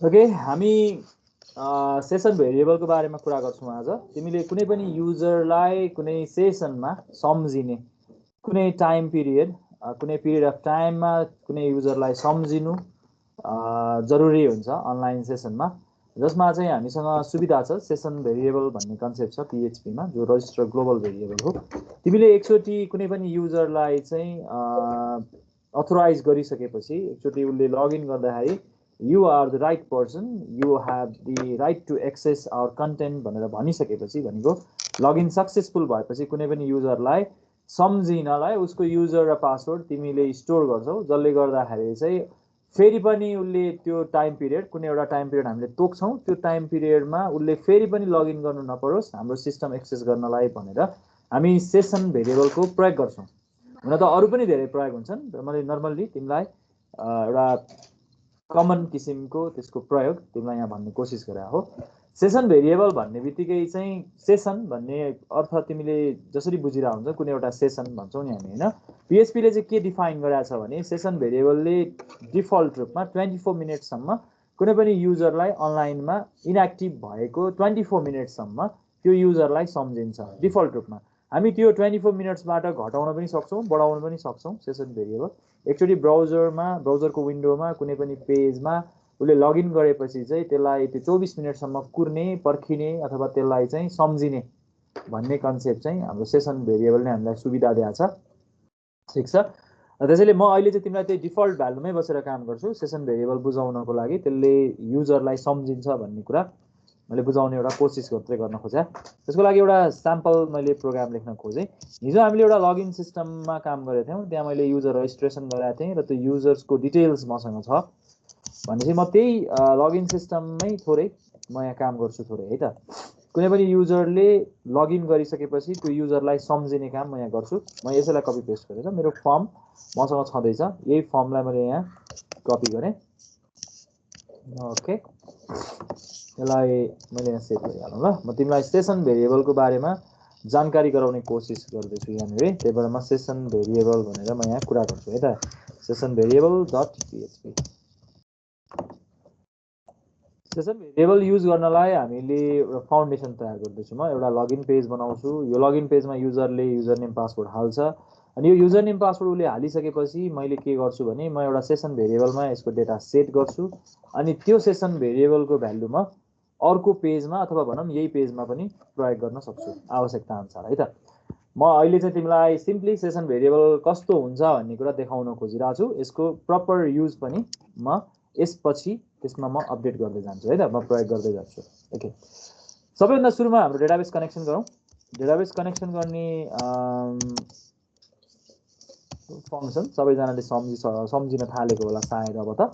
Okay, हामी session भेरिएबलको बारेमा कुरा गर्छौँ आज। तिमीले कुनै पनि युजरलाई कुनै सेसनमा सम्झिने, कुनै टाइम पिरियड, कुनै पिरियड अफ टाइममा कुनै युजरलाई सम्झिनु जरुरी हुन्छ अनलाइन सेसनमा, जसमा चाहिँ हामीसँग सुविधा छ सेसन भेरिएबल भन्ने कन्सेप्ट छ PHP मा, जो रजिस्टर ग्लोबल भेरिएबल हो। तिमीले एकचोटि कुनै पनि युजरलाई चाहिँ अथोराइज गरिसकेपछि एकचोटि उसले लगइन गर्दाखेरि you are the right person, you have the right to access our content भनेर भनिसकेपछि भनेको लगइन सक्सेसफुल भएपछि कुनै पनि युजरलाई सम्झिनलाई उसको युजर र पासवर्ड तिमीले स्टोर गर्छौ, जसले गर्दाखेरि चाहिँ फेरि पनि उसले त्यो टाइम पिरियड कुनै एउटा टाइम पिरियड हामीले तोक्छौँ, त्यो टाइम पिरियडमा उसले फेरि पनि लगइन गर्नु नपरोस् हाम्रो सिस्टम एक्सेस गर्नलाई भनेर हामी सेसन भेरिएबलको प्रयोग गर्छौँ। हुन त अरू पनि धेरै प्रयोग हुन्छन्, तर मैले नर्मल्ली तिमीलाई एउटा कमन किसिमको त्यसको प्रयोग तिमीलाई यहाँ भन्ने कोसिस गरे हो। सेसन भेरिएबल भन्ने बित्तिकै चाहिँ सेसन भन्ने अर्थ तिमीले जसरी बुझिरह हुन्छ कुनै एउटा सेसन भन्छौँ नि हामी होइन। PHP ले चाहिँ के डिफाइन गरेको छ भने सेसन भेरिएबलले डिफल्ट रूपमा 24 मिनटसम्म कुनै पनि युजरलाई अनलाइनमा इनएक्टिभ भएको 24 मिनटसम्म त्यो युजरलाई सम्झिन्छ डिफल्ट रूपमा। हामी त्यो 24 मिनट्सबाट घटाउन पनि सक्छौँ, बढाउन पनि सक्छौँ सेसन भेरिएबल। एकचोटि ब्राउजरको विन्डोमा कुनै पनि पेजमा उसले लगइन गरेपछि चाहिँ त्यसलाई त्यो 24 मिनटसम्म कुर्ने, पर्खिने अथवा त्यसलाई चाहिँ सम्झिने भन्ने कन्सेप्ट चाहिँ हाम्रो सेसन भेरिएबलले हामीलाई सुविधा दिएको छ। ठिक छ, त्यसैले म अहिले चाहिँ तिमीलाई त्यही डिफल्ट भ्यालुमै बसेर काम गर्छु सेसन भेरिएबल बुझाउनको लागि। त्यसले युजरलाई सम्झिन्छ भन्ने कुरा मैले बुझाउने एउटा कोसिस गर्न खोजेँ। त्यसको लागि एउटा स्याम्पल मैले प्रोग्राम लेख्न खोजेँ। हिजो हामीले एउटा लगइन सिस्टममा काम गरेको थियौँ, त्यहाँ मैले युजर रजिस्ट्रेसन गराएको थिएँ र त्यो युजर्सको डिटेल्स मसँग छ भनेपछि म त्यही लगइन सिस्टममै थोरै म यहाँ काम गर्छु थोरै है त। कुनै पनि युजरले लगइन गरिसकेपछि त्यो युजरलाई सम्झिने काम म यहाँ गर्छु। म यसैलाई कपी पेस्ट गरेर मेरो फर्म मसँग छँदैछ, यही फर्मलाई मैले यहाँ कपी गरेँ। ओके, यसलाई मैले यहाँ सेभ गरिहालौँ ल। म तिमीलाई सेसन भेरिएबलको बारेमा जानकारी गराउने कोसिस गर्दैछु यहाँनिर, त्यही भएर म सेसन भेरिएबल भनेर म यहाँ कुरा गर्छु है त। Session variable dot PHP। Session variable use गर्नलाई हामीले एउटा फाउन्डेसन तयार गर्दैछु। म एउटा लगइन पेज बनाउँछु। यो लगइन पेजमा युजरले युजर नेम पासवर्ड हाल्छ अनि यो युजर नेम पासवर्ड उसले हालिसकेपछि मैले के गर्छु भने म एउटा सेसन भेरिएबलमा यसको डेटा सेट गर्छु अनि त्यो सेसन भेरिएबलको भ्यालु म अर्को पेजमा अथवा भनौँ यही पेजमा पनि प्रयोग गर्न सक्छु आवश्यकता अनुसार है त। म अहिले चाहिँ तिमीलाई सिम्पली सेसन भेरिएबल कस्तो हुन्छ भन्ने कुरा देखाउन खोजिरहेको छु। यसको प्रपर युज पनि म यसपछि त्यसमा म अपडेट गर्दै जान्छु है त, म प्रयोग गर्दै जान्छु। ओके, सबैभन्दा सुरुमा हाम्रो डेटाबेस कनेक्सन गरौँ। डेटाबेस कनेक्सन गर्ने फङ्सन सबैजनाले सम्झिन थालेको होला सायद। अब त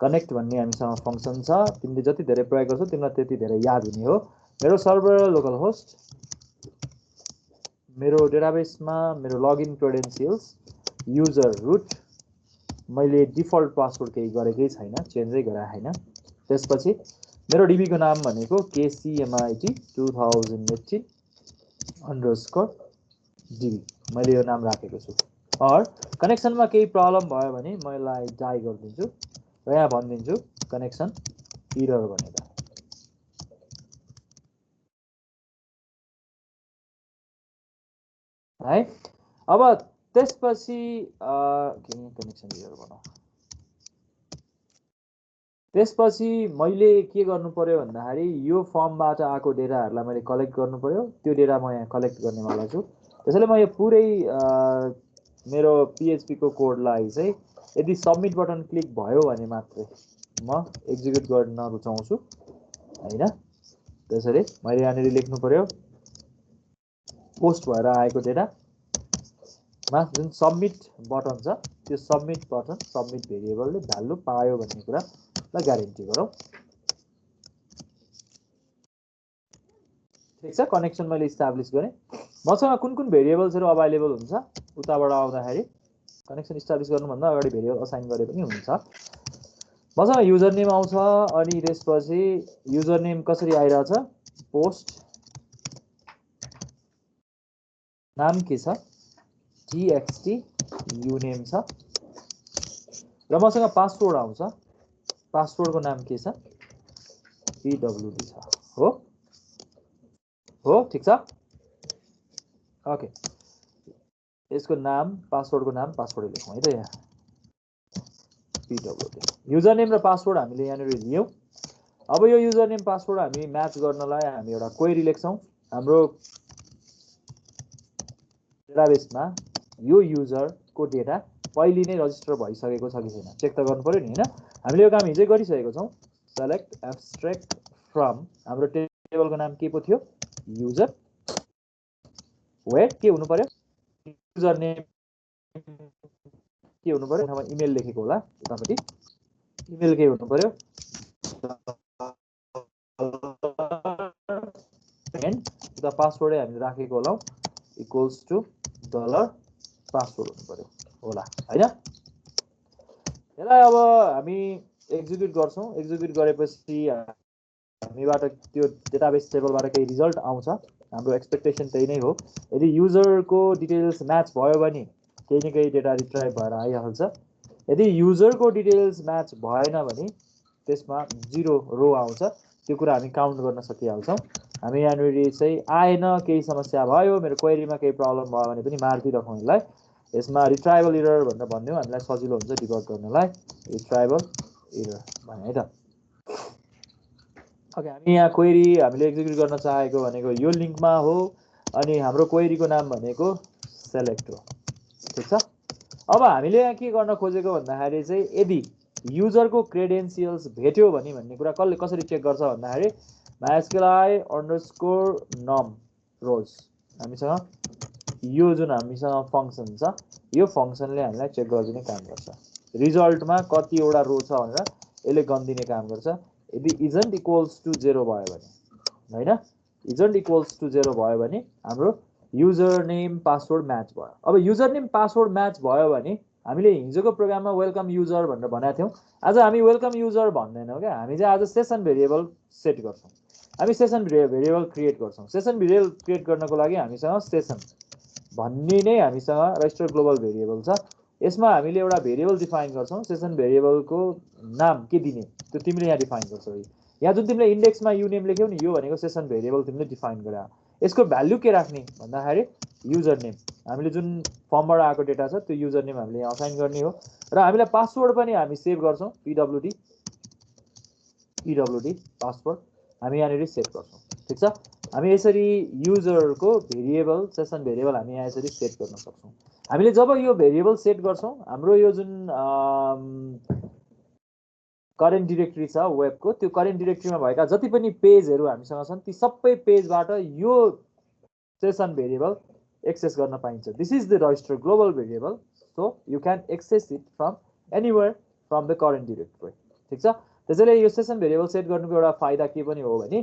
कनेक्ट भन्ने हामीसँग फङ्सन छ, तिमीले जति धेरै प्रयोग गर्छौ तिमीलाई त्यति धेरै याद हुने हो। मेरो सर्भर लोकल होस्ट, मेरो डेटाबेसमा मेरो लगइन क्रेडेन्सियल्स, युजर रुट, मैले डिफल्ट पासवर्ड केही गरेकै छैन, चेन्जै गराएको छैन। त्यसपछि मेरो डीबीको नाम भनेको KCMIT 2018 _DB, मैले यो नाम राखेको छु। कनेक्सनमा केही प्रब्लम भयो भने म यसलाई डाई गरिदिन्छु र यहाँ भनिदिन्छु कनेक्सन इरर भनेर है। अब त्यसपछि कनेक्सन इरर बनाऊ। त्यसपछि मैले के गर्नु पर्यो भन्दाखेरि यो फर्मबाट आएको डेटाहरूलाई मैले कलेक्ट गर्नु पर्यो। त्यो डेटा म यहाँ कलेक्ट गर्नेवाला छु। त्यसैले म यो पुरै मेरो PHP को कोडलाई चाहिँ यदि सबमिट बटन क्लिक भयो भने मात्रै म एक्जिक्युट गर्न रुचाउँछु हैन। त्यसैले मैले यहाँनिर लेख्नु पर्यो पोस्ट भएर आएको डेटामा जुन सबमिट बटन छ त्यो सबमिट बटन सबमिट भेरिएबलले भ्यालु पायो भन्ने कुरा लाई ग्यारेन्टी गरौँ। ठिक छ, कनेक्सन मैले इस्टाब्लिस गरेँ। मसँग कुन कुन भेरिएबल्सहरू अभाइलेबल हुन्छ उताबाट आउँदाखेरि कनेक्सन इस्टाब्लिस गर्नुभन्दा अगाडि भेरिएबल असाइन गरे पनि हुन्छ। मसँग युजर नेम आउँछ अनि त्यसपछि युजर नेम कसरी आइरहेछ, पोस्ट नाम के छ txt uName छ र मसँग पासवर्ड आउँछ। पासवर्डको नाम के छ pwd छ हो ठीक छ ओके यसको नाम पासवर्डको नाम पासवर्ड लेखौँ है त यहाँ pwd युजर नेम र पासवर्ड हामीले यहाँ लियौं अब यो युजर नेम पासवर्ड हामी म्याच गर्नलाई हामी एउटा क्वेरी लेख्छौं हाम्रो डेटाबेसमा यो युजरको डेटा पहिले नै रजिस्टर भइसकेको छ कि छैन चेक त गर्नु पर्यो नि हैन हामीले यो काम हिजै गरिसकेको छौं सेलेक्ट एब्स्ट्र्याक्ट फ्रम हाम्रो टेबलको नाम के पो थियो युजर वेट के हुनु पर्यो युजर नेम के हुनु पर्यो अथवा इमेल लेखेको होला उतापटि इमेल के हुनु पर्यो एन्ड उता पासवर्ड हामीले राखेको होला इक्वल्स टु डलर पासवर्ड हुनु पर्यो होला हैन यसलाई अब हामी एक्जिक्युट गर्छौं एक्जिक्युट गरेपछि हामीबाट त्यो डेटाबेस टेबलबाट केही रिजल्ट आउँछ हाम्रो एक्सपेक्टेसन त्यही नै हो यदि युजरको डिटेल्स म्याच भयो भने केही न केही डेटा रिट्राइभ भएर आइहाल्छ यदि युजरको डिटेल्स म्याच भएन भने त्यसमा 0 रो आउँछ त्यो कुरा हामी काउन्ट गर्न सकिहाल्छौं हामी यहाँनिर चाहिँ आएन केही समस्या भयो मेरो क्वेरीमा केही प्रब्लम भयो भने पनि मार्दिराखौँ यसलाई यसमा रिट्राइबल एरर भनेर भन्नु हामीलाई सजिलो हुन्छ डिबग गर्नलाई रिट्राइबल एरर भने है त ओके हामी यहाँ क्वेरी हामीले एक्जिक्युट गर्न चाहेको भनेको यो लिंकमा हो अनि हाम्रो क्वेरीको नाम भनेको सेलेक्ट हो ठीक छ अब हामीले यहाँ के गर्न खोजेको भन्दाखेरि चाहिँ यदि युजरको क्रेडेन्शियल्स भेट्यो भने भन्ने कुरा कसरी चेक गर्छ भन्दाखेरि mysqli_num rows हामीसँग यो जुन हामीसँग फंक्सन छ यो फंक्सनले हामीलाई चेक गरिदिने काम गर्छ रिजल्टमा कतिवटा रो छ भनेर यसले गन्दिने काम गर्छ यदि isn't equals to 0 भयो भने हैन isn't equals to 0 भयो भने हाम्रो युजर नेम पासवर्ड म्याच भयो अब युजर नेम पासवर्ड म्याच भयो भने हामीले हिजोको प्रोग्राममा वेलकम युजर भनेर भनेका थियौं आज हामी वेलकम युजर भन्दैनौं के हामी चाहिँ आज सेसन भेरिएबल सेट गर्छौं हामी सेसन भेरिएबल क्रिएट गर्छौं सेसन भेरिएबल क्रिएट गर्नको लागि हामीसँग सेसन भन्ने नै हामीसँग रजिस्टर ग्लोबल भेरिएबल छ यसमा हामीले एउटा भेरिएबल डिफाइन गर्छौं सेसन भेरिएबलको नाम के दिने त्यो तिमीले यहाँ डिफाइन गर्छौ यहाँ जुन तिमीले इन्डेक्समा यु नेम लेख्यौ नि यो भनेको सेसन भेरिएबल तिमीले डिफाइन गरे यसको भ्यालु के राख्ने भन्दाखेरि युजर नेम हामीले जुन फर्मबाट आएको डेटा छ त्यो युजर नेम हामीले यहाँ असाइन गर्ने हो र हामीलाई पासवर्ड पनि हामी सेभ गर्छौं pwd पासवर्ड हामी यहाँनिर सेट गर्छौं ठीक छ हामी यसरी युजरको भेरिएबल सेसन भेरिएबल हामी यहाँ यसरी सेट गर्न सक्छौं हामीले जब यो भेरिएबल सेट गर्छौं हाम्रो यो जुन करेन्ट डाइरेक्टरी छ वेबको त्यो करेन्ट डाइरेक्टरीमा भएका जति पनि पेजहरु हामीसँग छन् ती सबै पेजबाट यो सेसन भेरिएबल एक्सेस गर्न पाइन्छ this is the register global variable so you can access it from anywhere from the current directory ठीक छ त्यसैले यो सेसन भेरिएबल सेट गर्नुको एउटा फाइदा के पनि हो भने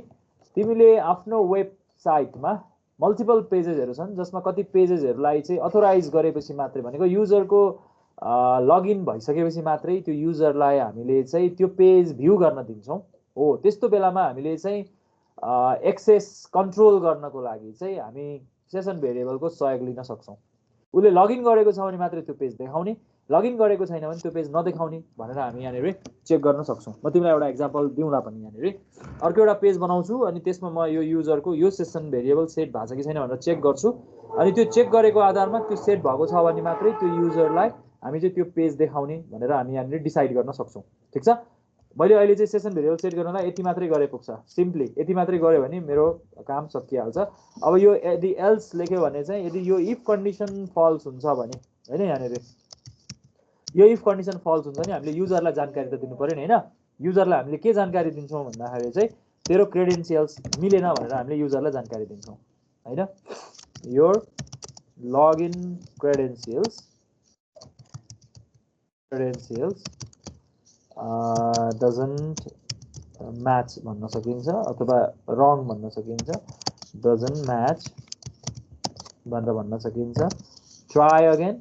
तिमीले आफ्नो वेबसाइटमा मल्टिपल पेजेसहरु छन् जसमा कति पेजेसहरुलाई चाहिँ अथोराइज गरेपछि मात्रै भनेको युजरको लगइन भइसकेपछि मात्रै त्यो युजरलाई हामीले चाहिँ त्यो पेज भ्यू गर्न दिन्छौं हो त्यस्तो बेलामा हामीले चाहिँ एक्सेस कन्ट्रोल गर्नको लागि चाहिँ हामी सेसन भेरिएबलको सहयोग लिन सक्छौं उले लगइन गरेको छ भने मात्रै त्यो पेज देखाउने लगइन गरेको छैन भने त्यो पेज नदेखाउने भनेर हामी यहाँनिर चेक गर्न सक्छौं म तिमीलाई एउटा एक्जाम्पल दिउँला पनि यहाँनिर अर्को एउटा पेज बनाउँछु अनि त्यसमा म यो युजरको यो सेसन भेरिएबल सेट भएको छ कि छैन भनेर चेक गर्छु अनि त्यो चेक गरेको आधारमा त्यो सेट भएको छ भने मात्रै त्यो युजरलाई हामी चाहिँ त्यो पेज देखाउने भनेर हामी यहाँनिर डिसाइड गर्न सक्छौं ठीक छ मैले अहिले चाहिँ सेसन भेरिएबल सेट गर्नलाई यति मात्रै गरे पुग्छ सिम्पली यति मात्रै गरे भने मेरो काम सकिहाल्छ अब यो यदि एल्स लेख्यो भने चाहिँ यदि यो इफ कन्डिसन फल्स हुन्छ भने हैन यहाँनिर यो इफ कन्डिसन फल्स हुन्छ नि हामीले युजरलाई जानकारी त दिनु पर्यो नि हैन युजरलाई हामीले के जानकारी दिन्छौं भन्दाखेरि चाहिँ तेरो क्रेडेन्शियल्स मिलेन भनेर हामीले युजरलाई जानकारी दिन्छौं हैन your login credentials doesn't match भन्न सकिन्छ अथवा wrong भन्न सकिन्छ doesn't match भनेर भन्न सकिन्छ try again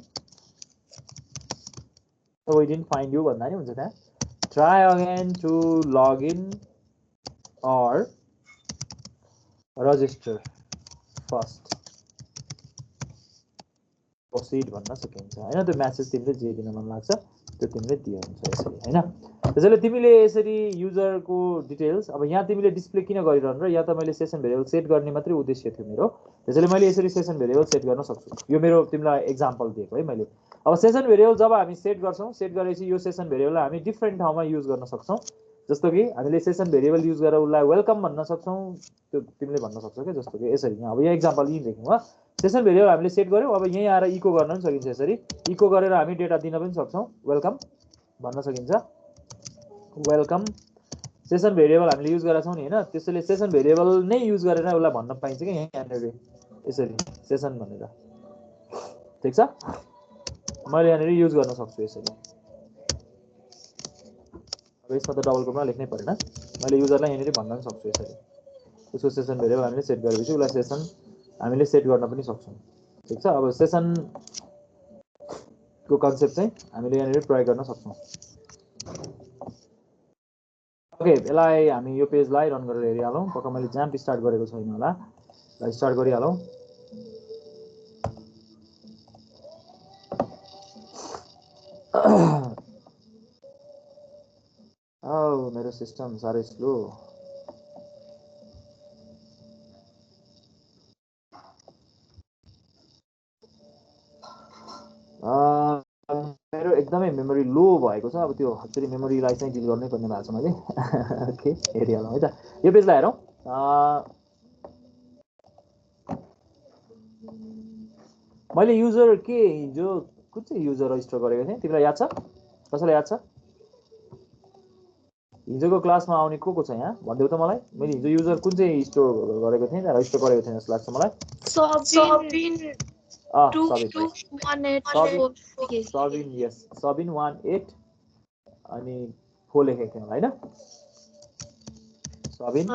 so we didn't find you भन्दा नि हुन्छ त्यहाँ try again to log in or register first processed भन्न सकिन्छ हैन। त्यो मेसेज तिमीले जे दिन मन लाग्छ त्यो तिमीले दिए हुन्छ यसरी हैन। त्यसैले तिमीले यसरी युजरको डिटेल्स अब यहाँ तिमीले डिस्प्ले किन गरिरहनु र या त मैले सेसन भेरिएबल सेट गर्ने मात्रै उद्देश्य थियो मेरो। त्यसैले मैले यसरी सेसन भेरिएबल सेट गर्न सक्छु। यो मेरो तिमीलाई एक्जाम्पल दिएको है मैले। अब सेसन भेरिएबल जब हामी सेट गर्छौं, सेट गरेपछि यो सेसन भेरिएबललाई हामी डिफ्रेन्ट ठाउँमा युज गर्न सक्छौं। जस्तो कि हामीले सेसन भेरिएबल युज गरेर उसलाई वेलकम भन्न सक्छौं, त्यो तिमीले भन्न सक्छौ के। जस्तो कि यसरी यहाँ अब यहाँ एक्जाम्पल यही लेख्नु हो। सेसन भेरिएबल हामीले सेट गर्यौं, अब यही आएर इको गर्न पनि सकिन्छ। यसरी इको गरेर हामी डेटा दिन पनि सक्छौं, वेलकम भन्न सकिन्छ, वेलकम। सेसन भेरिएबल हामीले युज गरेका छौं नि हैन, त्यसैले सेसन भेरिएबल नै युज गरेर उसलाई भन्न पाइन्छ के यहाँनेर यसरी सेसन भनेर। ठीक छ, मैले यहाँनेर युज गर्न सक्छु यसरी। अब यसमा त डबल कोमा लेख्नै परेन, मैले युजरलाई यहाँनेर भन्न पनि सक्छु यसरी। उसको सेसन भेरिएबल हामीले सेट गरेपछि उसलाई सेसन हामीले सेट गर्न पनि सक्छौं। ठीक छ, अब सेसन को कन्सेप्ट चाहिँ हामीले यहाँनेर प्रयोग गर्न सक्छौं। ओके, यसलाई हामी यो पेजलाई रन गरेर हेरिहालौं। पक्का मैले ज्याम्प स्टार्ट गरेको छैन होला, ल स्टार्ट गरिहालौं। मेरो सिस्टम साह्रै स्लो। मेरो एकदमै मेमोरी लो भएको छ। अब त्यो फेरि मेमोरीलाई चाहिँ डिल गर्नै पर्ने भएको छ मैले। ओके, हेरिहालौँ है त। यो पेजलाई हेरौँ। मैले युजर के हिजो कुन चाहिँ युजर रजिस्टर गरेको थिएँ तिमीलाई याद छ? कसैलाई याद छ? हिजोको क्लासमा आउने को छ यहाँ भनिदेऊ त मलाई। मैले हिजो युजर कुन चाहिँ स्टोर गरेको थिएँ, रजिस्टर गरेको थिएँ जस्तो लाग्छ मलाई। सबिन, यस, सबिन 18 अनि 4 लेखेको थिएँ हैन। सबिन,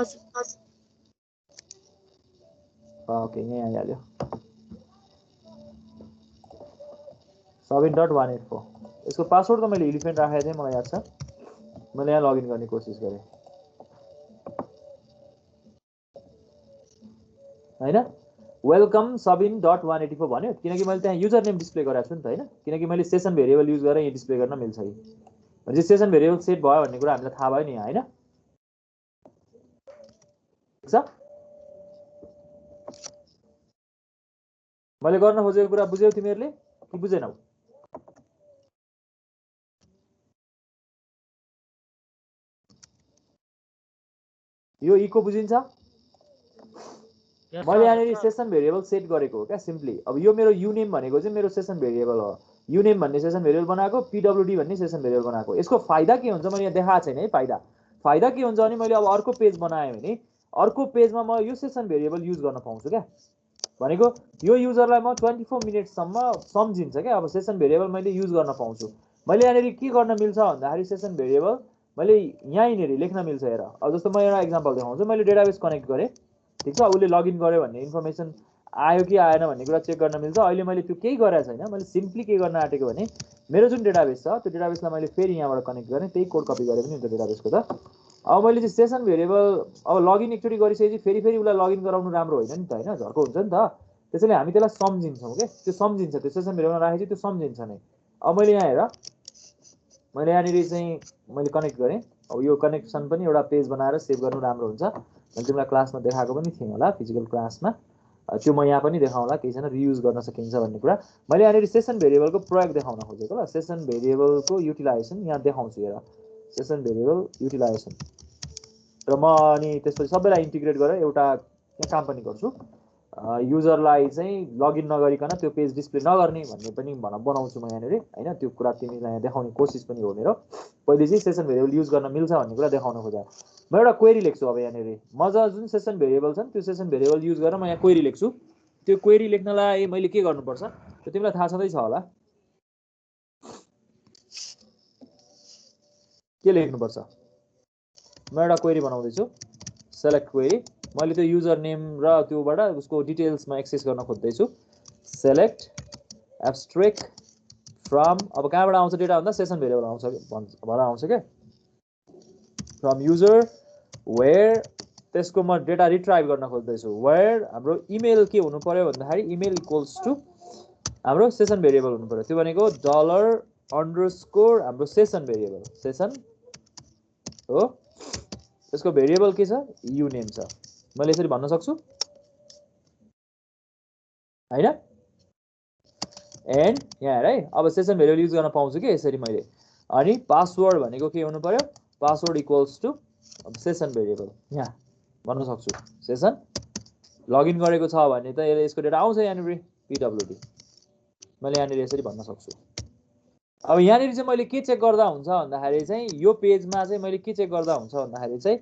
ओके यहाँ आइहाल्यो। Sabin.184। यसको पासवर्ड त मैले एलिफेन्ट राखेको थिएँ, मलाई याद छ। मैले यहाँ लगइन गर्ने कोसिस गरेँ हैन। वेलकम Sabin.184 भन्यो किनकि मैले त्यहाँ युजर नेम डिस्प्ले गरेको छु नि त हैन। किनकि मैले सेसन भेरिएबल युज गरेर यहाँ डिस्प्ले गर्न मिल्छ कि भनेपछि सेसन भेरिएबल सेट भयो भन्ने कुरा हामीलाई थाहा भयो नि यहाँ हैन। ठीक छ, मैले गर्न खोजेको कुरा बुझ्यौ तिमीहरूले कि बुझेनौ? यो इको बुझिन्छ? मैले यहाँनिर सेसन भेरिएबल सेट गरेको हो क्या सिम्पली। अब यो मेरो युनेम भनेको चाहिँ मेरो सेसन भेरिएबल हो। युनेम भन्ने सेसन भेरिएबल बनाएको, पीडब्ल्यूडी भन्ने सेसन भेरिएबल बनाएको। यसको फाइदा के हुन्छ मैले यहाँ देखाएको छैन है। फाइदा के हुन्छ भने मैले अब अर्को पेज बनाएँ भने अर्को पेजमा म यो सेसन भेरिएबल युज गर्न पाउँछु क्या। भनेको यो युजरलाई म 24 मिनेटसम्म सम्झिन्छ क्या। अब सेसन भेरिएबल मैले युज गर्न पाउँछु। मैले यहाँनिर के गर्न मिल्छ भन्दाखेरि सेसन भेरिएबल मैले यहीँनिर लेख्न मिल्छ। हेर, अब जस्तो म एउटा एक्जाम्पल देखाउँछु। मैले डेटाबेस कनेक्ट गरेँ, ठीक छ, उसले लगइन गर्यो भन्ने इन्फर्मेसन आयो कि आएन भन्ने कुरा चेक गर्न मिल्छ। अहिले मैले त्यो केही गरेको छैन, मैले सिम्पली के गर्न आँटेको भने मेरो जुन डेटाबेस छ त्यो डेटाबेसलाई मैले फेरि यहाँबाट कनेक्ट गरेँ, त्यही कोड कपी गरेँ पनि हुन्छ डेटाबेसको त। अब मैले चाहिँ सेसन भेरिएबल अब लगइन एकचोटि गरिसकेपछि फेरि उसलाई लगइन गराउनु राम्रो होइन नि त हैन, झर्को हुन्छ नि त। त्यसैले हामी त्यसलाई सम्झिन्छौँ के, त्यो सम्झिन्छ, त्यो सेसन भेरिएबलमा राखेपछि त्यो सम्झिन्छ नै। अब मैले यहाँ हेर, मैले यहाँनिर चाहिँ मैले कनेक्ट गरेँ। अब यो कनेक्सन पनि एउटा पेज बनाएर सेभ गर्नु राम्रो हुन्छ। मैले तिमीलाई क्लासमा देखाएको पनि थिएँ होला, फिजिकल क्लासमा। त्यो म यहाँ पनि देखाउँला, केही छैन, रियुज गर्न सकिन्छ भन्ने कुरा। मैले यहाँनिर सेसन भेरिएबलको प्रयोग देखाउन खोजेको। ल सेसन भेरिएबलको युटिलाइजेसन यहाँ देखाउँछु। हेर, सेसन भेरिएबल युटिलाइजेसन र म अनि त्यसपछि सबैलाई इन्टिग्रेट गरेर एउटा काम पनि गर्छु। युजरलाई चाहिँ लगइन नगरिकन त्यो पेज डिस्प्ले नगर्ने भन्ने पनि बनाउँछु म यहाँनिर हैन। त्यो कुरा तिमीलाई देखाउने कोसिस पनि हो मेरो। पहिले चाहिँ सेसन भेरिएबल युज गर्न मिल्छ भन्ने कुरा देखाउन खोजेँ। म एउटा क्वेरी लेख्छु। अब यहाँनिर म जुन सेसन भेरिएबल छन् त्यो सेसन भेरिएबल युज गरेर म यहाँ क्वेरी लेख्छु। त्यो क्वेरी लेख्नलाई मैले के गर्नुपर्छ त्यो तिमीलाई थाहा छँदै छ होला। के लेख्नुपर्छ? म एउटा क्वेरी बनाउँदैछु, सेलेक्ट क्वेरी। मैले त्यो युजर नेम र त्योबाट उसको डिटेल्समा एक्सेस गर्न खोज्दैछु। सेलेक्ट एब्स्ट्रेक्ट फ्रम, अब कहाँबाट आउँछ डेटा भन्दा सेसन भेरिएबल आउँछ भएर आउँछ क्या, फ्रम युजर वेयर। त्यसको म डेटा रिट्राइभ गर्न खोज्दैछु। वेयर हाम्रो इमेल के हुनु पर्यो भन्दाखेरि इमेल इक्वल्स टु हाम्रो सेसन भेरिएबल हुनु पर्यो। त्यो भनेको $_ हाम्रो सेसन भेरिएबल सेसन हो। त्यसको भेरिएबल के छ? युनेम छ। मैले यसरी भन्न सक्छु हैन? एन्ड यहाँ हेर है, अब सेसन भेरिएबल युज गर्न पाउँछु के यसरी मैले। अनि पासवर्ड भनेको के हुनु पर्यो? पासवर्ड इक्वल्स टु अब सेसन भेरिएबल यहाँ भन्न सक्छु। सेसन लगइन गरेको छ भने त यसको डेटा आउँछ यहाँनिर pwd। मैले यहाँनिर यसरी भन्न सक्छु। अब यहाँनिर चाहिँ मैले के चेक गर्दा हुन्छ भन्दाखेरि चाहिँ यो पेजमा चाहिँ मैले के चेक गर्दा हुन्छ भन्दाखेरि चाहिँ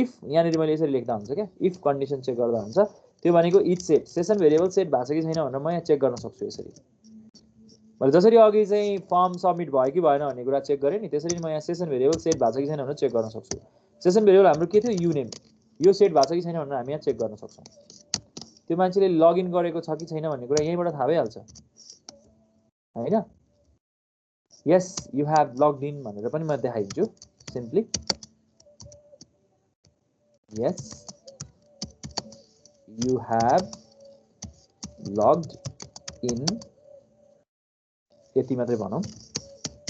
इफ यहाँनिर मैले यसरी लेख्दा हुन्छ क्या, इफ कन्डिसन चेक गर्दा हुन्छ। त्यो भनेको each set session variable set भएको छ कि छैन भनेर म यहाँ चेक गर्न सक्छु यसरी। मैले जसरी अघि चाहिँ फर्म सबमिट भयो कि भएन भन्ने कुरा चेक गरेँ नि, त्यसरी म यहाँ सेसन भेरिएबल सेट भएको छ कि छैन भनेर चेक गर्न सक्छु। सेसन भेरिएबल हाम्रो के थियो? युनेम। यो सेट भएको छ कि छैन भनेर हामी यहाँ चेक गर्न सक्छौँ। त्यो मान्छेले लगइन गरेको छ कि छैन भन्ने कुरा यहीँबाट थाहा भइहाल्छ हैन? Yes you have logged in भनेर पनि म देखाइदिन्छु simply. Yes you have logged in, यति मात्रै भनौँ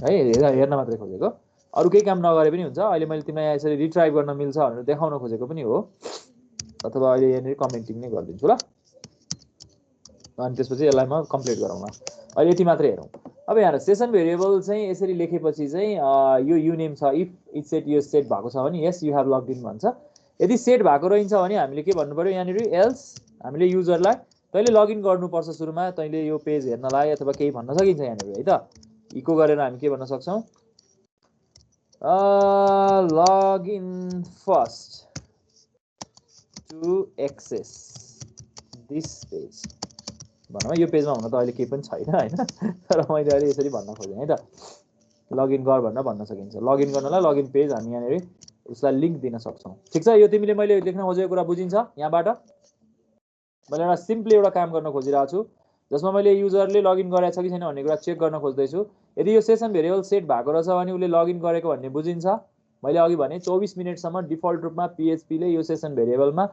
है, हेर्न मात्रै खोजेको, अरू केही काम नगरे पनि हुन्छ। अहिले मैले तिमीलाई यहाँ यसरी रिट्राइभ गर्न मिल्छ भनेर देखाउन खोजेको पनि हो, अथवा अहिले यहाँनिर कमेन्टिङ नै गरिदिन्छु ल। अनि त्यसपछि यसलाई म कम्प्लिट गरौँ। अहिले यति मात्रै हेरौँ। अब यहाँ सेसन भेरिएबल चाहिँ यसरी लेखेपछि चाहिँ यो युनेम छ। इफ इट सेट यो सेट भएको छ भने यस यु हेभ लग्ड इन भन्छ। यदि सेट भएको रहन्छ भने हामीले के भन्नु पर्यो यहाँनिर? एल्स हामीले युजरलाई तैँले लगइन गर्नुपर्छ सुरुमा, तैँले यो पेज हेर्नलाई अथवा केही भन्न सकिन्छ यहाँनिर है त। इको गरेर हामी के भन्न सक्छौँ? Login first to access this page भनौँ। यो पेजमा हुन त अहिले केही पनि छैन हैन, तर मैले अहिले यसरी भन्न खोजेँ है त। लगइन गर भनेर भन्न सकिन्छ। लगइन गर्नलाई लगइन पेज हामी यहाँनिर उसलाई लिङ्क दिन सक्छौँ। ठिक छ? यो तिमीले मैले लेख्न खोजेको कुरा बुझिन्छ यहाँबाट? मैले एउटा सिम्पली एउटा काम गर्न खोजिरहेको छु जसमा मैले युजरले लगइन गरेको छ कि छैन भन्ने कुरा चेक गर्न खोज्दैछु। यदि यो सेसन भेरिएबल सेट भएको रहेछ भने उसले लगइन गरेको भन्ने बुझिन्छ। मैले अघि भने 24 मिनेटसम्म डिफल्ट रूपमा PHP ले यो सेसन भेरिएबलमा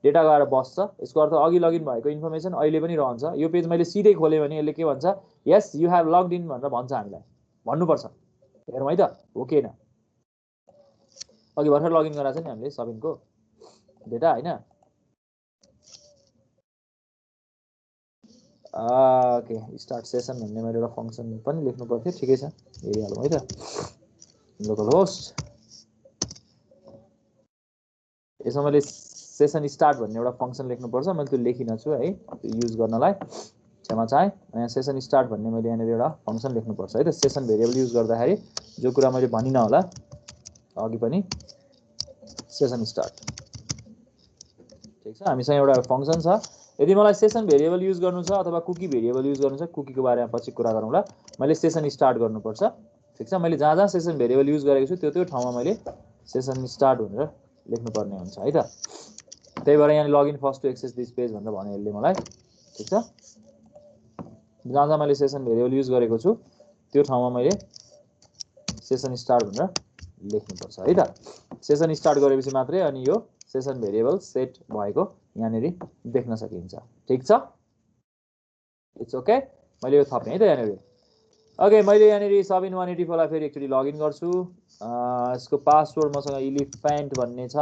डेटा गएर बस्छ। यसको अर्थ अघि लगइन भएको इन्फर्मेसन अहिले पनि रहन्छ। यो पेज मैले सिधै खोलेँ भने यसले के भन्छ? यस यु हेभ लग्ड इन भनेर भन्छ। हामीलाई भन्नुपर्छ। हेरौँ है त हो कि हैन। अघि भर्खर लगइन गराएको छ नि हामीले सबिनको डेटा हैन। ओके स्टार्ट सेसन भन्ने मैले एउटा फङ्सन पनि लेख्नु पर्थ्यो। ठिकै छ, हेरिहालौँ है त। लोकल होस्ट यसमा मैले सेसन स्टार्ट भन्ने एउटा फङ्सन लेख्नुपर्छ। मैले त्यो लेखिन छु है, त्यो युज गर्नलाई क्षमा चाहे। यहाँ सेसन स्टार्ट भन्ने मैले यहाँनिर एउटा फङ्सन लेख्नुपर्छ है त। सेसन भेरिएबल युज गर्दाखेरि जो कुरा मैले भनिन होला अघि पनि, सेसन स्टार्ट। ठिक छ? हामीसँग एउटा फङ्सन छ। यदि मलाई सेसन भेरिएबल युज गर्नु छ अथवा कुकी भेरिएबल युज गर्नु छ, कुकीको बारेमा पछि कुरा गरौँला। मैले सेसन स्टार्ट गर्नुपर्छ। ठिक छ? मैले जहाँ जहाँ सेसन भेरिएबल युज गरेको छु त्यो त्यो ठाउँमा मैले सेसन स्टार्ट भनेर लेख्नुपर्ने हुन्छ है त। त्यही भएर यहाँ login first to access this page भनेर भन्यो यसले मलाई। ठिक छ? जहाँ जहाँ मैले सेसन भेरिएबल युज गरेको छु त्यो ठाउँमा मैले सेसन स्टार्ट भनेर लेख्नुपर्छ है त। सेसन स्टार्ट गरेपछि मात्रै अनि यो सेसन भेरिएबल सेट भएको यहाँनिर देख्न सकिन्छ। ठिक छ? It's okay. मैले यो थपेँ है त यहाँनिर। ओके मैले यहाँनिर सबिन 184 लाई फेरि एकचोटि लगइन गर्छु। यसको पासवर्ड मसँग इलिफेन्ट भन्ने छ।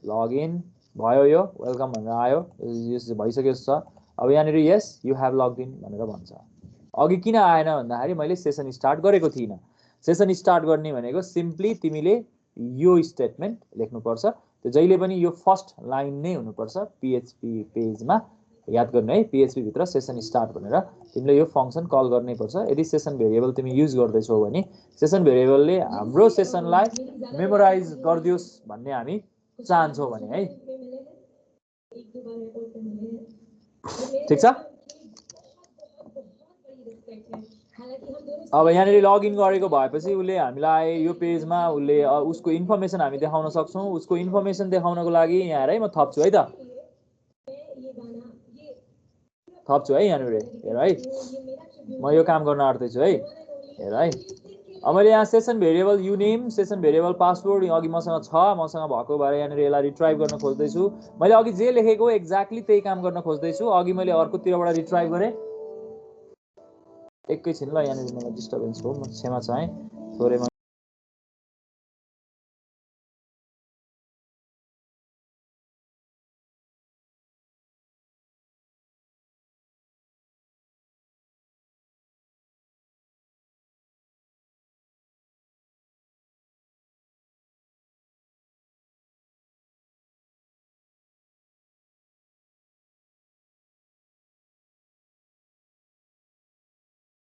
लगइन भयो, यो वेलकम भनेर आयो, यो भइसकेको छ। अब यहाँनिर यस यु हेभ लग्ड इन भनेर भन्छ। अघि किन आएन भन्दाखेरि मैले सेसन स्टार्ट गरेको थिइनँ। सेसन स्टार्ट गर्ने भनेको सिम्पली तिमीले यो स्टेटमेन्ट लेख्नुपर्छ। त्यो जहिले पनि यो फर्स्ट लाइन नै हुनुपर्छ PHP पेजमा। याद गर्नु है, PHP भित्र सेसन स्टार्ट भनेर तिमीले यो फङ्सन कल गर्नै पर्छ। यदि सेसन भेरिएबल तिमी युज गर्दैछौ भने सेसन भेरिएबलले हाम्रो सेसनलाई मेमोराइज गरिदियोस् भन्ने हामी चाहन्छौँ भने है। ठिक छ? अब यहाँनिर लगइन गरेको भएपछि उसले हामीलाई यो पेजमा उसले उसको इन्फर्मेसन हामी देखाउन सक्छौँ। उसको इन्फर्मेसन देखाउनको लागि यहाँ हेर है म थप्छु है त, थप्छु है यहाँनिर हेर है। म यो काम गर्न आँट्दैछु है, हेर है। अब मैले यहाँ सेसन भेरिएबल युनेम, सेसन भेरिएबल पासवर्ड अघि मसँग छ, मसँग भएको भएर यहाँनिर यसलाई रिट्राइभ गर्न खोज्दैछु। मैले अघि जे लेखेको एक्ज्याक्टली त्यही काम गर्न खोज्दैछु। अघि मैले अर्कोतिरबाट रिट्राइभ गरेँ, एकैछिन ल, यहाँनिर मलाई डिस्टर्बेन्स हो, म क्षमा चाहेँ थोरै।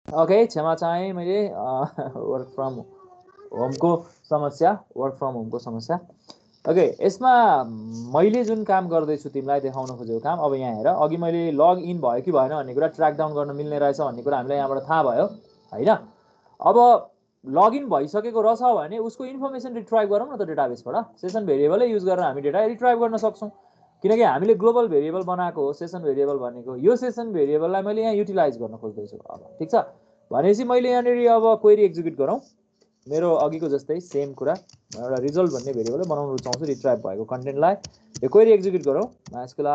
ओके, क्षमा चाहेँ मैले। वर्क फ्रम होमको समस्या, वर्क फ्रम होमको समस्या। ओके, यसमा मैले जुन काम गर्दैछु तिमीलाई देखाउन खोजेको काम, अब यहाँ हेर, अघि मैले लग इन भयो कि भएन भन्ने कुरा ट्र्याक डाउन गर्न मिल्ने रहेछ भन्ने कुरा हामीलाई यहाँबाट थाहा भयो होइन। अब लगइन भइसकेको रहेछ भने उसको इन्फर्मेसन रिट्राइभ गरौँ न त डेटाबेसबाट। सेसन भेरिएबलै युज गरेर हामी डेटा रिट्राइभ गर्न सक्छौँ, किनकि हामीले ग्लोबल भेरिएबल बनाएको हो सेसन भेरिएबल भनेको। यो सेसन भेरिएबललाई मैले यहाँ युटिलाइज गर्न खोज्दैछु। अब ठिक छ भनेपछि मैले यहाँनिर अब क्वेरी एक्जिक्युट गरौँ। मेरो अघिको जस्तै सेम कुरा, एउटा रिजल्ट भन्ने भेरिएबल बनाउन रुचाउँछु रिट्राइभ भएको कन्टेन्टलाई। यो क्वेरी एक्जिक्युट गरौँ, MySQL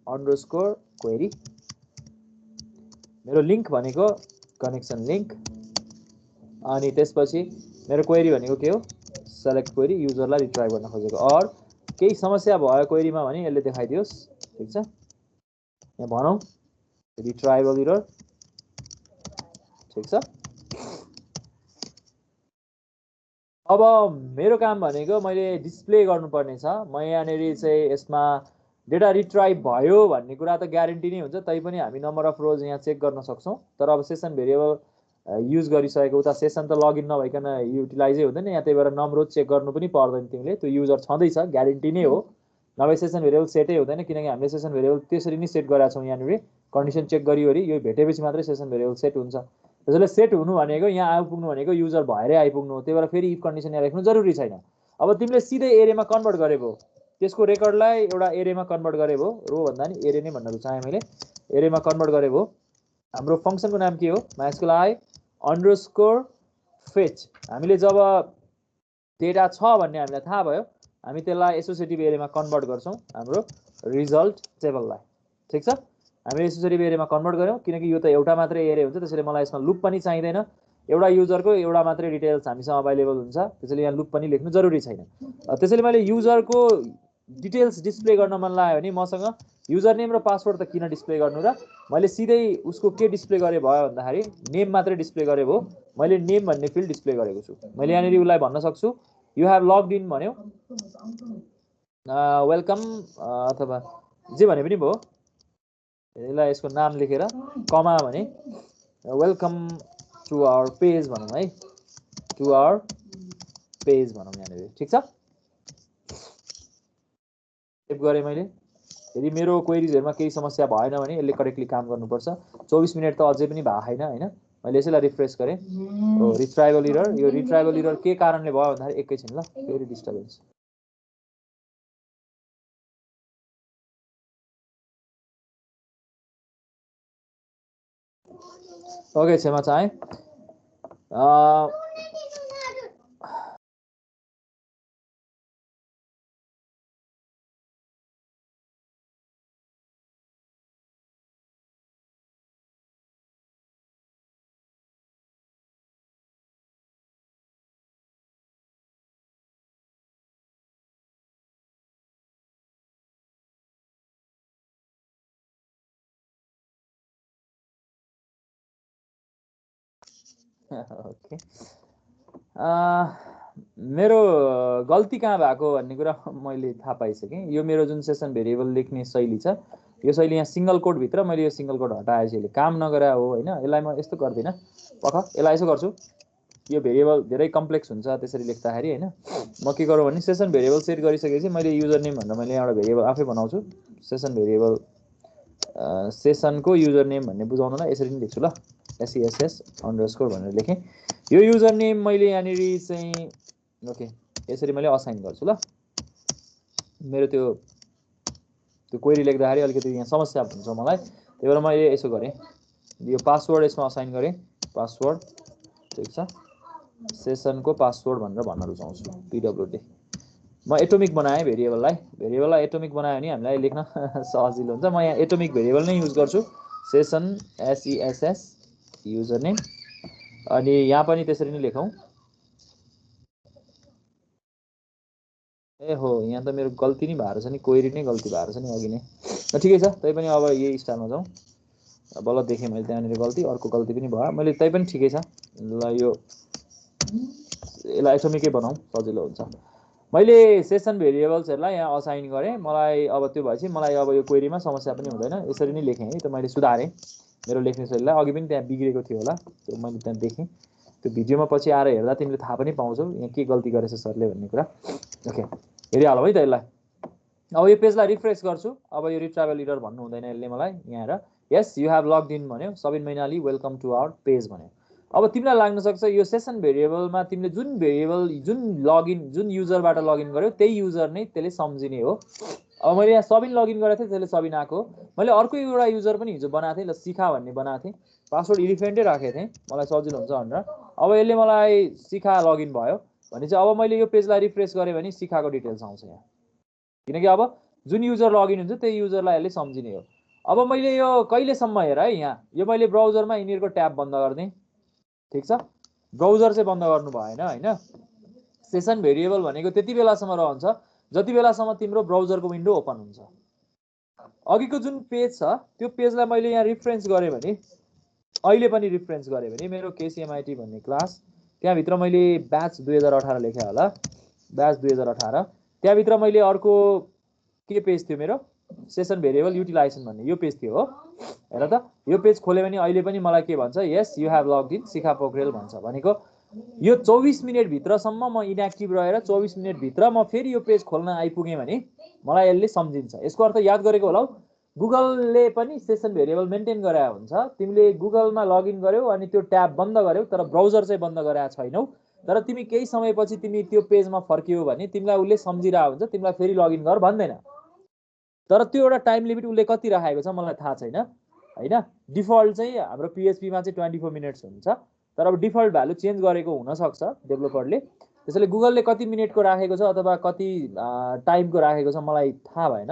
अंडरस्कोर क्वेरी। मेरो लिङ्क भनेको कनेक्सन लिङ्क, अनि त्यसपछि मेरो क्वेरी भनेको के हो, सेलेक्ट क्वेरी, युजरलाई रिट्राइभ गर्न खोजेको। अर केही समस्या भयो क्वेरीमा भने यसले देखाइदियोस्। ठिक छ, यहाँ भनौँ रिट्राइबल एरर। ठिक छ, अब मेरो काम भनेको मैले डिस्प्ले गर्नुपर्ने छ। म यहाँनिर चाहिँ यसमा डेटा रिट्राइभ भयो भन्ने कुरा त ग्यारेन्टी नै हुन्छ, तैपनि हामी नम्बर अफ रोज यहाँ चेक गर्न सक्छौँ। तर अब सेसन भेरिएबल युज गरिसकेको उता सेसन त लगइन नभइकन युटिलाइजै हुँदैन यहाँ, त्यही भएर नम्बर रोज चेक गर्नु पनि पर्दैन तिमीले। त्यो युजर छँदैछ ग्यारेन्टी नै हो, नभए सेसन भेरिएबल सेटै हुँदैन, किनकि हामीले सेसन भेरिएबल त्यसरी नै सेट गरेका छौँ। यहाँनिर कन्डिसन चेक गरिवरी यो भेटेपछि मात्रै सेसन भेरिएबल सेट हुन्छ। त्यसैले सेट हुनु भनेको यहाँ आइपुग्नु भनेको युजर भएरै आइपुग्नु हो, त्यही भएर फेरि इफ कन्डिसन यहाँ लेख्नु जरुरी छैन। अब तिमीले सिधै एरेमा कन्भर्ट गरेको, त्यसको रेकर्डलाई एउटा एरेमा कन्भर्ट गरेको, रो भन्दा नि एरे नै भन्न रुचाएँ मैले। एरेमा कन्भर्ट गरेको हाम्रो फङ्सनको नाम के हो, MySQL अंडरस्कोर फेच। हामीले जब डेटा छ भन्ने हामीलाई थाहा भयो, हामी त्यसलाई एसोसिएटिभ एरेमा कन्भर्ट गर्छौँ हाम्रो रिजल्ट टेबललाई। ठिक छ, हामीले एसोसिएटिभ एरेमा कन्भर्ट गऱ्यौँ, किनकि यो त एउटा मात्रै एरे हुन्छ, त्यसैले मलाई यसमा लुप पनि चाहिँदैन। एउटा युजरको एउटा मात्रै डिटेल्स हामीसँग अभाइलेबल हुन्छ, त्यसैले यहाँ लुप पनि लेख्नु जरुरी छैन। त्यसैले मैले युजरको डिटेल्स डिस्प्ले गर्न मन लाग्यो भने मसँग युजर नेम र पासवर्ड त किन डिस्प्ले गर्नु र, मैले सिधै उसको के डिस्प्ले गरे भयो भन्दाखेरि नेम मात्रै डिस्प्ले गरे भयो। मैले नेम भन्ने फिल्ड डिस्प्ले गरेको छु। मैले यहाँनिर उसलाई भन्न सक्छु यु हेभ लग्ड इन भन्यो, वेलकम अथवा जे भने पनि भयो। यसलाई यसको नाम लेखेर कमा भने वेलकम टु आवर पेज भनौँ है, टु आवर पेज भनौँ यहाँनिर। ठिक छ, सेभ गरेँ मैले। यदि मेरो क्वेरिजहरुमा केही समस्या भएन भने यसले करेक्टली काम गर्नुपर्छ। 24 मिनेट त अझै पनि भएको छैन हैन। मैले यसैलाई रिफ्रेश गरेँ। हो, रिट्राइबल एरर। यो रिट्राइबल एरर के कारणले भयो भन्दाखेरि एकैछिन ल, फेरि डिस्टर्बेन्स। ओके, क्षमा चाहेँ। ओके, मेरो गल्ती कहाँ भएको भन्ने कुरा मैले थाहा पाइसकेँ। यो मेरो जुन सेसन भेरिएबल लेख्ने शैली छ, यो शैली यहाँ सिंगल कोड भित्र मैले यो सिंगल कोड हटाएपछि यसले काम नगरे हो हैन। यसलाई म यस्तो गर्दिनँ, पख यसलाई यसो गर्छु। यो भेरिएबल धेरै कम्प्लेक्स हुन्छ त्यसरी लेख्दाखेरि हैन। म के गरौँ भने सेसन भेरिएबल सेट गरिसकेपछि मैले युजर नेम भनेर मैले एउटा भेरिएबल आफै बनाउँछु। सेसन भेरिएबल सेसनको युजर नेम भन्ने बुझाउनलाई यसरी नै लेख्छु ल, SESS अंडरस्कोर भनेर लेखेँ। यो युजर नेम मैले यहाँनिर चाहिँ ओके यसरी मैले असाइन गर्छु ल। मेरो त्यो क्वेरी लेख्दाखेरि अलिकति यहाँ समस्या हुन्छ मलाई, त्यही भएर मैले यसो गरेँ। यो पासवर्ड यसमा असाइन गरेँ, पासवर्ड। ठिक छ, सेसनको पासवर्ड भनेर भन्न रुचाउँछु, PWD। म एटोमिक बनाएँ भेरिएबललाई। भेरिएबललाई एटोमिक बनायो भने हामीलाई लेख्न सजिलो हुन्छ। म यहाँ एटोमिक भेरिएबल नै युज गर्छु, सेसन SESS युजर नेम अनि यहाँ पनि त्यसरी नै लेखौँ ए हो यहाँ त मेरो गल्ती नै भएर छ नि क्वेरी नै गल्ती भएर छ नि अघि नै ठिकै छ तै पनि अब यही स्टाइलमा जाउँ बल्ल देखेँ मैले त्यहाँनिर गल्ती अर्को गल्ती पनि भयो मैले तै पनि ठिकै छ ल यो यसलाई एटोमिकै बनाऊँ सजिलो हुन्छ मैले सेसन भेरिएबल्सहरूलाई यहाँ असाइन गरेँ मलाई अब त्यो भएपछि मलाई अब यो क्वेरीमा समस्या पनि हुँदैन यसरी नै लेखेँ है त मैले सुधारेँ मेरो लेख्ने शैलीलाई अघि पनि त्यहाँ बिग्रेको थियो होला त्यो मैले त्यहाँ देखेँ त्यो भिडियोमा पछि आएर हेर्दा तिमीले थाहा पनि पाउँछौ यहाँ के गल्ती गरेछ सरले भन्ने कुरा ओके हेरिहालौँ है त यसलाई अब यो पेजलाई रिफ्रेस गर्छु अब यो रिट्राभल इरर भन्नु हुँदैन यसले मलाई यहाँ हेर yes you have logged in भन्यो Sabin Mainali welcome to our page भन्यो अब तिमीलाई लाग्न सक्छ यो सेसन भेरिएबलमा तिमीले जुन भेरिएबल जुन लगइन जुन युजरबाट लगइन गर्यो त्यही युजर नै त्यसले सम्झिने हो अब मैले यहाँ सबिन लगइन गरेको थिएँ त्यसले सबिन आएको मैले अर्को एउटा युजर पनि हिजो बनाएको थिएँ ल शिखा भन्ने बनाएको थिएँ पासवर्ड इलिफेन्टै राखेको थिएँ मलाई सजिलो हुन्छ भनेर अब यसले मलाई शिखा लगइन भयो भने चाहिँ अब मैले यो पेजलाई रिफ्रेस गरेँ भने शिखाको डिटेल्स आउँछ यहाँ किनकि अब जुन युजर लगइन हुन्छ त्यही युजरलाई यसले सम्झिने हो अब मैले यो कहिलेसम्म हेर है यहाँ यो मैले ब्राउजरमा यिनीहरूको ट्याब बन्द गरिदिएँ ठिक छ ब्राउजर चाहिँ बन्द गर्नु भएन होइन सेसन भेरिएबल भनेको त्यति बेलासम्म रहन्छ जति बेलासम्म तिम्रो ब्राउजरको विन्डो ओपन हुन्छ अघिको जुन पेज छ त्यो पेजलाई मैले यहाँ रिफरेन्स गरेँ भने अहिले पनि रिफरेन्स गरेँ भने मेरो केसीएमआईटी भन्ने क्लास त्यहाँभित्र मैले ब्याच 2018 लेखेँ होला ब्याच 2018 त्यहाँभित्र मैले अर्को के पेज थियो मेरो सेसन भेरिएबल युटिलाइजेसन भन्ने यो पेज थियो हो हेर त यो पेज खोल्यो भने अहिले पनि मलाई के भन्छ यस यु हेभ लग्ड इन शिखा पोखरेल भन्छ भनेको यो 24 मिनेट भित्रसम्म म इनएक्टिभ रहेर 24 मिनेट भित्र म फेरि यो पेज खोल्न आइपुगेँ भने मलाई यसले सम्झिन्छ यसको अर्थ याद गरेको होला गुगलले पनि सेसन भेरिएबल मेन्टेन गराएको हुन्छ तिमीले गुगलमा लगइन गर्यौ अनि त्यो ट्याब बन्द गर्यौ तर ब्राउजर चाहिँ बन्द गराएको छैनौ तर तिमी केही समयपछि तिमी त्यो पेजमा फर्कियौ भने तिमीलाई उसले सम्झिरहेको हुन्छ तिमीलाई फेरि लगइन गर भन्दैन तर त्यो एउटा टाइम लिमिट उसले कति राखेको छ मलाई थाहा छैन हैन डिफल्ट चाहिँ हाम्रो पीएचपीमा चाहिँ 24 मिनेट्स हुन्छ तर अब डिफल्ट भ्यालु चेन्ज गरेको हुन सक्छ डेभलपरले त्यसैले गुगलले कति मिनेटको राखेको छ अथवा कति टाइमको राखेको छ मलाई थाहा भएन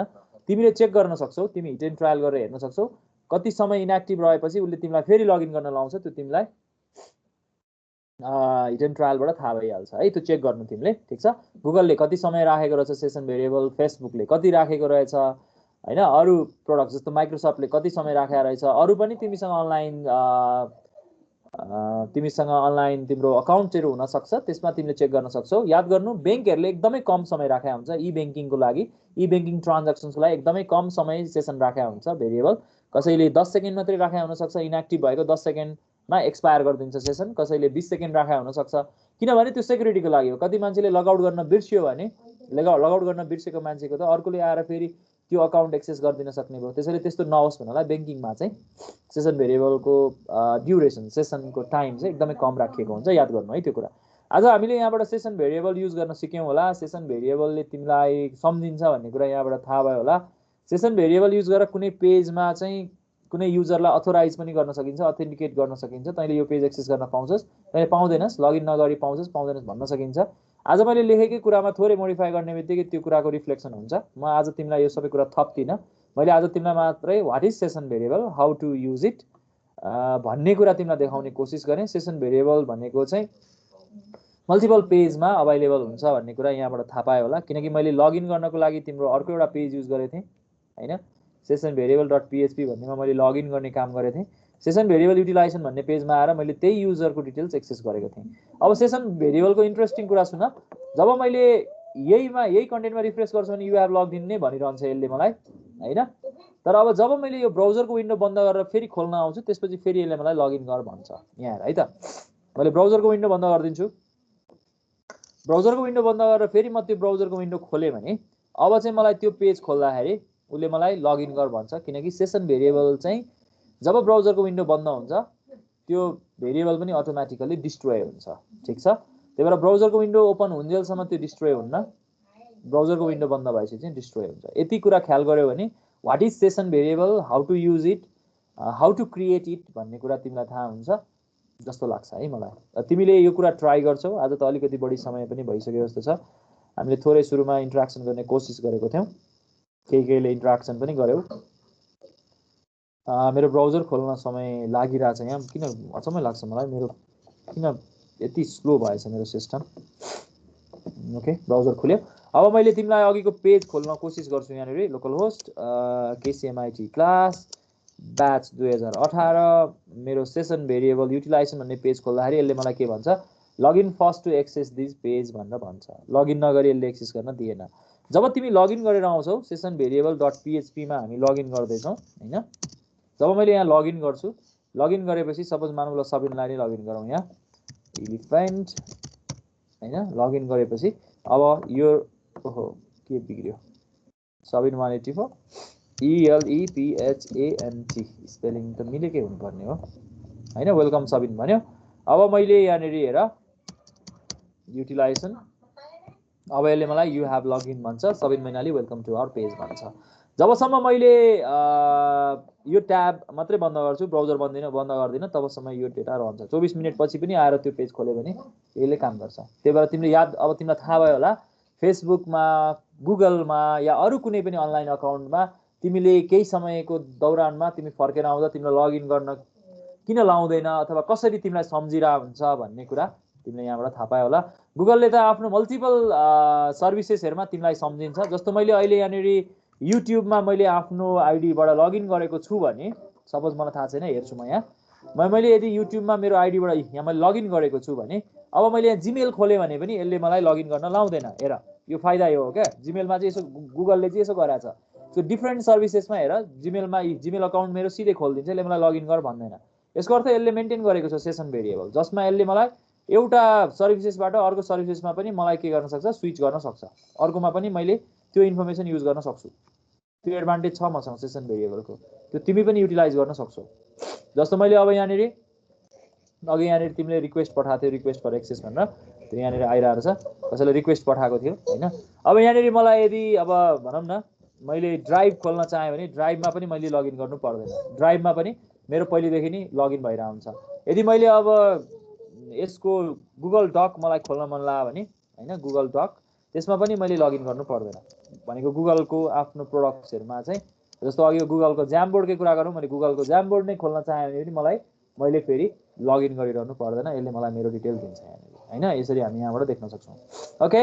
तिमीले चेक गर्न सक्छौ तिमी हिट एन्ड ट्रायल गरेर हेर्न सक्छौ कति समय इनएक्टिभ रहेपछि उसले तिमीलाई फेरि लगइन गर्न लाउँछ त्यो तिमीलाई हिट एन्ड ट्रायलबाट थाहा भइहाल्छ है त्यो चेक गर्नु तिमीले ठीक छ गुगलले कति समय राखेको रहेछ सेसन भेरिएबल फेसबुकले कति राखेको रहेछ हैन अरु प्रोडक्ट जस्तो माइक्रोसफ्टले कति समय राखेको रहेछ अरु पनि तिमीसँग अनलाइन तिम्रो अकाउन्टहरु हुन सक्छ त्यसमा तिमीले चेक गर्न सक्छौ याद गर्नु बैंकहरुले एकदमै कम समय राखेको हुन्छ ई बैंकिङको लागि ई बैंकिङ ट्रान्ज्याक्सनको लागि एकदमै कम समय सेसन राखेको हुन्छ भेरिएबल कसैले 10 सेकेन्ड मात्रै राखेको हुन सक्छ इनएक्टिभ भएको 10 सेकेन्डमा एक्सपायर गरिदिन्छ सेसन कसैले 20 सेकेन्ड राखेको हुन सक्छ किनभने त्यो सेक्युरिटीको लागि हो कति मान्छेले लगआउट गर्न बिर्सियो भने लगआउट गर्न बिर्सेको मान्छेको त अर्कोले आएर फेरि त्यो अकाउन्ट एक्सेस गरिदिन सक्ने भयो त्यसैले त्यस्तो नहोस् भन्नलाई बैंकिङमा चाहिँ सेसन भेरिएबलको ड्युरेसन सेसनको टाइम चाहिँ एकदमै कम राखिएको हुन्छ याद गर्नु है त्यो कुरा आज हामीले यहाँबाट सेसन भेरिएबल युज गर्न सिक्यौं होला सेसन भेरिएबलले तिमीलाई सम्झिन्छ भन्ने कुरा यहाँबाट थाहा भयो होला सेसन भेरिएबल युज गरेर कुनै पेजमा चाहिँ कुनै युजरलाई अथोराइज पनि गर्न सकिन्छ अथेन्टिकेट गर्न सकिन्छ तैले यो पेज एक्सेस गर्न पाउँछस् तैले पाउँदैनस् लगइन नगरी पाउँछस् पाउँदैनस् भन्न सकिन्छ आज मैले लेखेकै कुरामा थोरै मोडिफाई गर्ने बित्तिकै त्यो कुराको रिफ्लेक्सन हुन्छ म आज तिमीलाई यो सबै कुरा थप्दिन मैले आज तिमीलाई मात्रै what is session variable how to use it भन्ने कुरा तिमीलाई देखाउने कोसिस गरेँ सेसन भेरिएबल भनेको चाहिँ मल्टिपल पेजमा अवेलेबल हुन्छ भन्ने कुरा यहाँबाट थाहा पायो होला किनकि मैले लगइन गर्नको लागि तिम्रो अर्को एउटा पेज युज गरेको थिएँ हैन सेसन भेरिएबल.php भन्नेमा मैले लगइन गर्ने काम गरेको थिएँ सेसन भेरिएबल युटिलाइजेसन भन्ने पेजमा आएर मैले त्यही युजरको डिटेल्स एक्सेस गरेको थिएँ अब सेसन भेरिएबलको इन्ट्रेस्टिङ कुरा सुन जब मैले यही कन्टेन्टमा रिफ्रेस गर्छु भने यु हेभ लग्ड इन नै भनिरहन्छ यसले मलाई हैन तर अब जब मैले यो ब्राउजरको विन्डो बन्द गरेर फेरि खोल्न आउँछु त्यसपछि फेरि यसले मलाई लगइन गर भन्छ यहाँ हेर है त मैले ब्राउजरको विन्डो बन्द गरिदिन्छु ब्राउजरको विन्डो बन्द गरेर फेरि म त्यो ब्राउजरको विन्डो खोलेँ भने अब चाहिँ मलाई त्यो पेज खोल्दाखेरि उसले मलाई लगइन गर भन्छ किनकि सेसन भेरिएबल चाहिँ जब ब्राउजरको विन्डो बन्द हुन्छ त्यो भेरिएबल पनि अटोमेटिकली डिस्ट्रोय हुन्छ ठीक छ त्यही भएर ब्राउजरको विन्डो ओपन हुन्जेलसम्म त्यो डिस्ट्रोय हुन्न ब्राउजरको विन्डो बन्द भएपछि चाहिँ डिस्ट्रोय हुन्छ यति कुरा ख्याल गर्यो भने what is session variable how to use it how to create it भन्ने कुरा तिमीलाई थाहा हुन्छ जस्तो लाग्छ है मलाई तिमीले यो कुरा ट्राई गर्छौ आज त अलिकति बढी समय पनि भइसक्यो जस्तो छ हामीले थोरै सुरुमा इन्टरेक्सन गर्ने कोसिस गरेको थियौं केहीले इन्टरेक्सन पनि गर्यौ मेरो ब्राउजर खोल्न समय लागिरहेछ यहाँ, किन अचम्मै लाग्छ मलाई, मेरो किन यति स्लो भएछ मेरो सिस्टम। ओके, ब्राउजर खुल्यो। अब मैले तिमीलाई अघिको पेज खोल्न कोसिस गर्छु यहाँनिर, local host KCMIT class batch 2018 मेरो सेसन भेरिएबल युटिलाइजेसन भन्ने पेज खोल्दाखेरि यसले मलाई के भन्छ, login first to access this page भनेर भन्छ। लगइन नगरी यसले एक्सेस गर्न दिएन। जब तिमी लगइन गरेर आउँछौ सेसन भेरिएबल .php मा हामी लगइन गर्दैछौँ हैन। जब मैले यहाँ लगइन गर्छु, लगइन गरेपछि सपोज मानौँ ल सबिनलाई नै लगइन गरौँ, यहाँ इलिफेन्ट हैन, लगइन गरेपछि अब यो ओहो के बिग्रियो, सबिन 184 ELEPHANT स्पेलिङ त मिलेकै हुनुपर्ने हो हैन। वेलकम सबिन भन्यो। अब मैले यहाँनिर हेर युटिलाइजेसन, अब यसले मलाई यु हेभ लगइन भन्छ, Sabin Mainali welcome to our page भन्छ। जबसम्म मैले यो ट्याब मात्रै बन्द गर्छु, ब्राउजर बन्द गर्दिनँ, तबसम्म यो डेटा रहन्छ। 24 मिनट पछि पनि आएर त्यो पेज खोल्यो भने यसले काम गर्छ। त्यही भएर तिमीले याद, अब तिमीलाई थाहा भयो होला फेसबुकमा, गुगलमा या अरू कुनै पनि अनलाइन अकाउन्टमा तिमीले केही समयको दौरानमा तिमी फर्केर आउँदा तिमीलाई लगइन गर्न किन लाउँदैन अथवा कसरी तिमीलाई सम्झिरा हुन्छ भन्ने कुरा तिमीले यहाँबाट थाहा पायो होला। गुगलले त आफ्नो मल्टिपल सर्भिसेसहरुमा तिमीलाई सम्झिन्छ। जस्तो मैले अहिले यहाँनिर युट्युबमा मैले आफ्नो आइडीबाट लगइन गरेको छु भने, सपोज मलाई थाहा छैन, हेर्छु म यहाँ, मैले यदि युट्युबमा मेरो आइडीबाट यहाँ मैले लगइन गरेको छु भने, अब मैले यहाँ जिमेल खोलेँ भने पनि यसले मलाई लगइन गर्न लाउँदैन। हेर, यो फाइदा यो हो क्या, जिमेलमा चाहिँ यसो गुगलले चाहिँ यसो गराछ। त्यो डिफ्रेन्ट सर्भिसेसमा हेर, जिमेलमा जिमेल अकाउन्ट मेरो सिधै खोलिदिन्छ, यसले मलाई लगइन गर भन्दैन। यसको अर्थ यसले मेन्टेन गरेको छ सेसन भेरिएबल, जसमा यसले मलाई एउटा सर्भिसेसबाट अर्को सर्भिसेसमा पनि मलाई के गर्न सक्छ, स्विच गर्न सक्छ, अर्कोमा पनि मैले त्यो इन्फर्मेसन युज गर्न सक्छु। त्यो एडभान्टेज छ मसँग सेसन भेरिएबलको, त्यो तिमी पनि युटिलाइज गर्न सक्छौ। जस्तो मैले अब यहाँनिर अघि यहाँनिर तिमीले रिक्वेस्ट पठाएको थियो, रिक्वेस्ट फर एक्सेस भनेर, त्यो यहाँनिर आइरहेको छ, कसैले रिक्वेस्ट पठाएको थियो हैन। अब यहाँनिर मलाई यदि अब भनौँ न मैले ड्राइभ खोल्न चाहेँ भने ड्राइभमा पनि मैले लगइन गर्नु पर्दैन। ड्राइभमा पनि मेरो पहिलेदेखि नै लगइन भइरहेको हुन्छ। यदि मैले अब यसको गुगल डक मलाई खोल्न मन लाग्यो भने हैन, गुगल डक, त्यसमा पनि मैले लगइन गर्नु पर्दैन। भनेको गुगलको आफ्नो प्रोडक्ट्सहरुमा चाहिँ, जस्तो अघि गुगलको ज्यामबोर्डकै कुरा गरौँ, मैले गुगलको ज्यामबोर्ड नै खोल्न चाहेँ भने पनि मैले फेरि लगइन गरिरहनु पर्दैन, यसले मलाई मेरो डिटेल दिन्छ यहाँनिर हैन। यसरी हामी यहाँबाट देख्न सक्छौँ। ओके,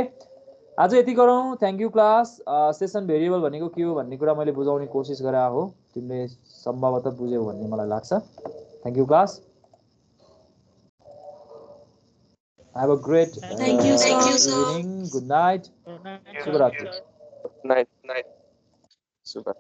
आज यति गरौँ। Thank you class. Session variable भनेको के हो भन्ने कुरा मैले बुझाउने कोसिस गरे हो, तिमीले सम्भवतः बुझ्यौ भन्ने मलाई लाग्छ। Thank you class. Have a great evening. Good night. Shubhratri. Night. Super.